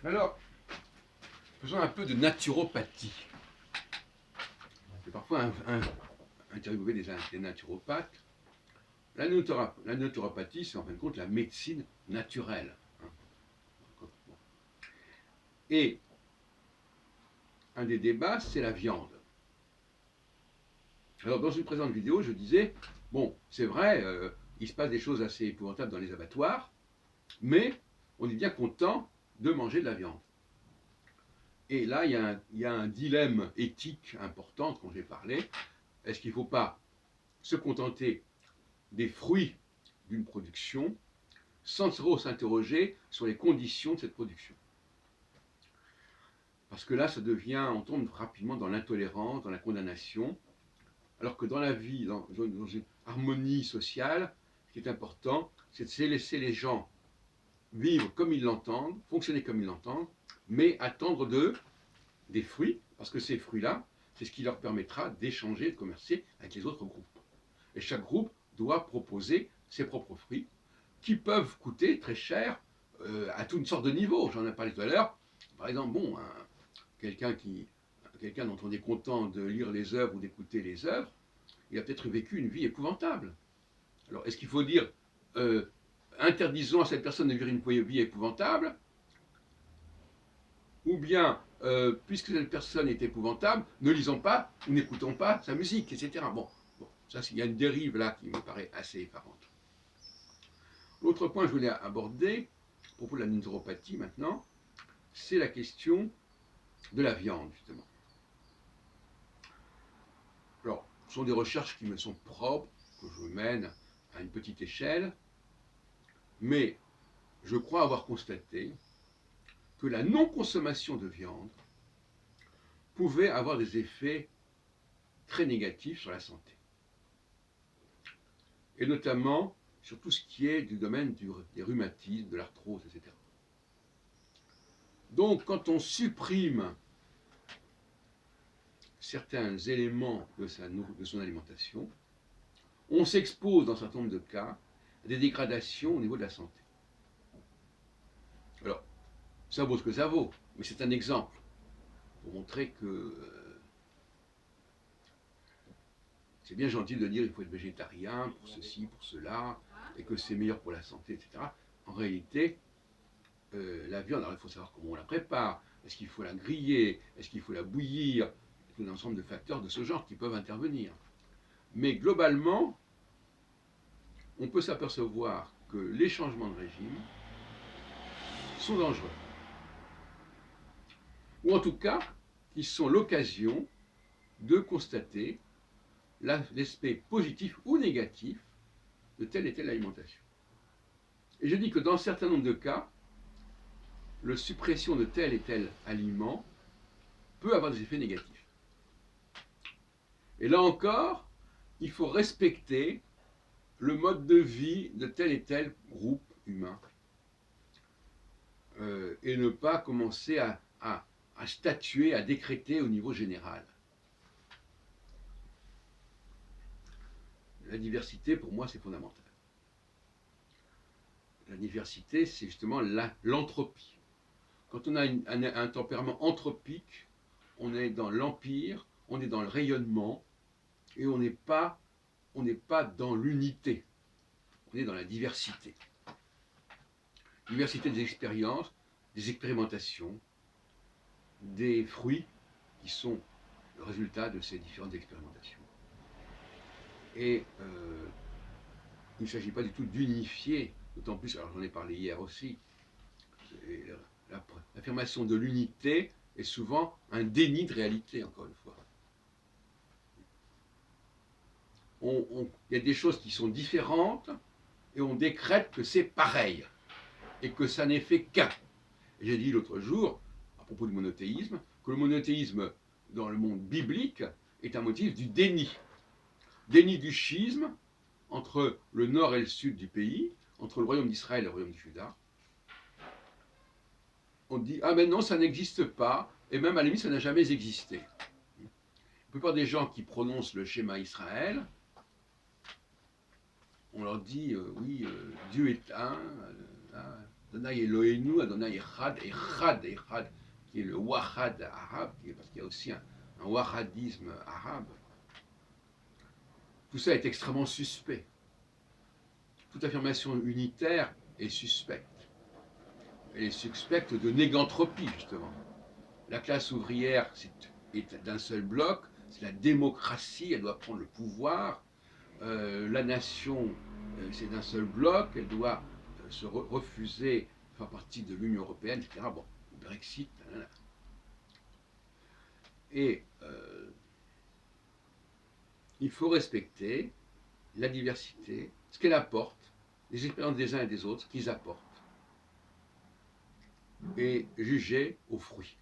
Alors, faisons un peu de naturopathie. J'ai parfois interviewé des naturopathes. La naturopathie, c'est en fin de compte la médecine naturelle. Et un des débats, c'est la viande. Alors, dans une présente vidéo, je disais, bon, c'est vrai, il se passe des choses assez épouvantables dans les abattoirs, mais on est bien content de manger de la viande. Et là, il y a un dilemme éthique important dont j'ai parlé. Est-ce qu'il ne faut pas se contenter des fruits d'une production sans trop s'interroger sur les conditions de cette production? Parce que là, ça devient, on tombe rapidement dans l'intolérance, dans la condamnation, alors que dans la vie, dans une harmonie sociale, ce qui est important, c'est de laisser les gens vivre comme ils l'entendent, fonctionner comme ils l'entendent, mais attendre d'eux des fruits, parce que ces fruits-là, c'est ce qui leur permettra d'échanger, de commercer avec les autres groupes. Et chaque groupe doit proposer ses propres fruits, qui peuvent coûter très cher à toutes sortes de niveaux. J'en ai parlé tout à l'heure. Par exemple, bon, quelqu'un dont on est content de lire les œuvres ou d'écouter les œuvres, il a peut-être vécu une vie épouvantable. Alors, est-ce qu'il faut dire interdisons à cette personne de vivre une vie épouvantable, ou bien, puisque cette personne est épouvantable, ne lisons pas ou n'écoutons pas sa musique, etc. Bon, ça, il y a une dérive là qui me paraît assez effarante. L'autre point que je voulais aborder, à propos de la naturopathie maintenant, c'est la question de la viande, justement. Alors, ce sont des recherches qui me sont propres, que je mène à une petite échelle, mais je crois avoir constaté que la non-consommation de viande pouvait avoir des effets très négatifs sur la santé. Et notamment sur tout ce qui est du domaine des rhumatismes, de l'arthrose, etc. Donc, quand on supprime certains éléments de son alimentation, on s'expose dans un certain nombre de cas à des dégradations au niveau de la santé. Alors, ça vaut ce que ça vaut, mais c'est un exemple pour montrer que c'est bien gentil de dire qu'il faut être végétarien pour ceci, pour cela, et que c'est meilleur pour la santé, etc. En réalité, la viande, alors il faut savoir comment on la prépare. Est-ce qu'il faut la griller? Est-ce qu'il faut la bouillir? Tout un ensemble de facteurs de ce genre qui peuvent intervenir. Mais globalement, on peut s'apercevoir que les changements de régime sont dangereux. Ou en tout cas, ils sont l'occasion de constater l'aspect positif ou négatif de telle et telle alimentation. Et je dis que dans un certain nombre de cas, la suppression de tel et tel aliment peut avoir des effets négatifs. Et là encore, il faut respecter le mode de vie de tel et tel groupe humain et ne pas commencer à statuer, à décréter au niveau général. La diversité, pour moi, c'est fondamental. La diversité, c'est justement l'entropie. Quand on a un tempérament anthropique, on est dans l'empire, on est dans le rayonnement, et on n'est pas dans l'unité, on est dans la diversité. Diversité des expériences, des expérimentations, des fruits qui sont le résultat de ces différentes expérimentations. Et il ne s'agit pas du tout d'unifier, d'autant plus, alors j'en ai parlé hier aussi, l'affirmation de l'unité est souvent un déni de réalité, encore une fois. Il y a des choses qui sont différentes et on décrète que c'est pareil et que ça n'est fait qu'un. J'ai dit l'autre jour, à propos du monothéisme, que le monothéisme dans le monde biblique est un motif du déni. Déni du schisme entre le nord et le sud du pays, entre le royaume d'Israël et le royaume de Juda. On dit, ah mais non, ça n'existe pas, et même à la limite, ça n'a jamais existé. La plupart des gens qui prononcent le schéma Israël, on leur dit, oui, Dieu est un, Adonai Eloheinu, Adonai Echad, Echad, qui est le Wahad arabe, parce qu'il y a aussi un wahadisme arabe. Tout ça est extrêmement suspect. Toute affirmation unitaire est suspecte. Elle est suspecte de négantropie, justement. La classe ouvrière est d'un seul bloc, c'est la démocratie, elle doit prendre le pouvoir. La nation, c'est d'un seul bloc, elle doit se refuser, faire partie de l'Union européenne, etc. Bon, le Brexit, et il faut respecter la diversité, ce qu'elle apporte, les expériences des uns et des autres, ce qu'ils apportent, et juger aux fruits.